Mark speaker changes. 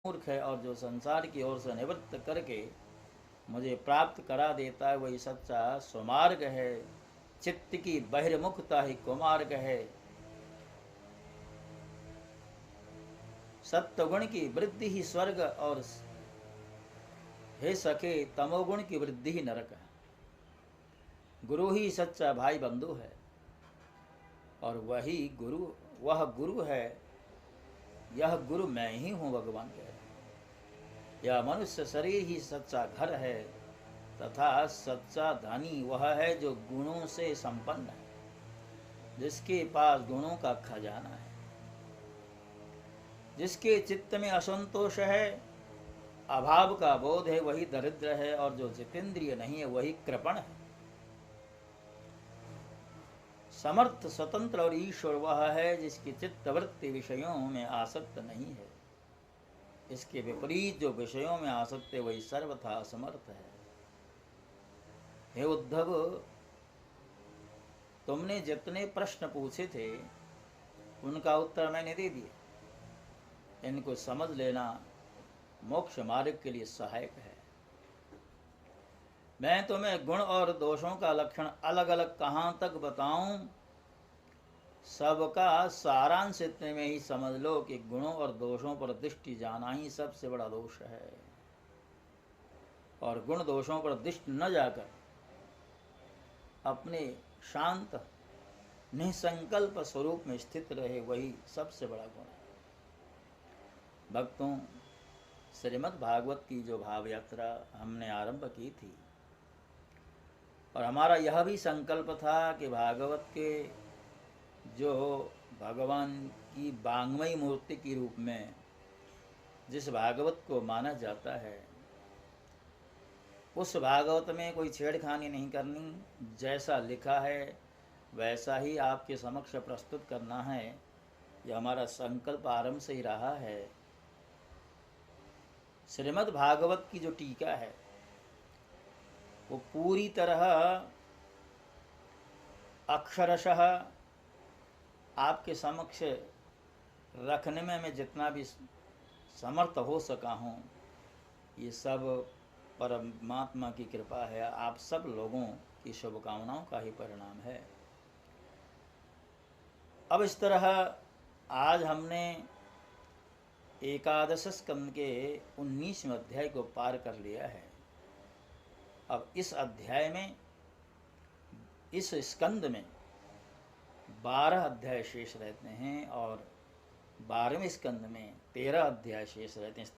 Speaker 1: मूर्ख है और जो संसार की ओर से निवृत्त करके मुझे प्राप्त करा देता है वही सच्चा स्वमार्ग है। चित्त की बहिर्मुखता ही कुमार्ग है। सत्वगुण की वृद्धि ही स्वर्ग और हे सखे तमोगुण की वृद्धि ही नरक है। गुरु ही सच्चा भाई बंधु है और वही गुरु, वह गुरु है। यह गुरु मैं ही हूँ, भगवान कह रहे। यह मनुष्य शरीर ही सच्चा घर है तथा सच्चा धनी वह है जो गुणों से संपन्न है, जिसके पास गुणों का खजाना है। जिसके चित्त में असंतोष है, अभाव का बोध है, वही दरिद्र है और जो जितेंद्रिय नहीं है वही कृपण है। समर्थ स्वतंत्र और ईश्वर वह है जिसकी चित्तवृत्ति विषयों में आसक्त नहीं है। इसके विपरीत जो विषयों में आसक्त है वही सर्वथा असमर्थ है। हे उद्धव, तुमने जितने प्रश्न पूछे थे उनका उत्तर मैंने दे दिया। इनको समझ लेना मोक्ष मार्ग के लिए सहायक है। मैं तुम्हें गुण और दोषों का लक्षण अलग अलग कहाँ तक बताऊं, सबका सारांश इतने में ही समझ लो कि गुणों और दोषों पर दृष्टि जाना ही सबसे बड़ा दोष है। और गुण दोषों पर दृष्टि न जाकर अपने शांत निसंकल्प स्वरूप में स्थित रहे वही सबसे बड़ा गुण है। भक्तों, श्रीमद् भागवत की जो भाव यात्रा हमने आरंभ की थी और हमारा यह भी संकल्प था कि भागवत के जो भगवान की वाङ्मयी मूर्ति के रूप में जिस भागवत को माना जाता है उस भागवत में कोई छेड़खानी नहीं करनी, जैसा लिखा है वैसा ही आपके समक्ष प्रस्तुत करना है। यह हमारा संकल्प आरंभ से ही रहा है। श्रीमद् भागवत की जो टीका है वो पूरी तरह अक्षरशः आपके समक्ष रखने में मैं जितना भी समर्थ हो सका हूँ, ये सब परमात्मा की कृपा है, आप सब लोगों की शुभकामनाओं का ही परिणाम है। अब इस तरह आज हमने एकादश स्कंद के 19वें अध्याय को पार कर लिया है। अब इस अध्याय में, इस स्कंद में 12 अध्याय शेष रहते हैं और 12वें स्कंद में 13 अध्याय शेष रहते हैं।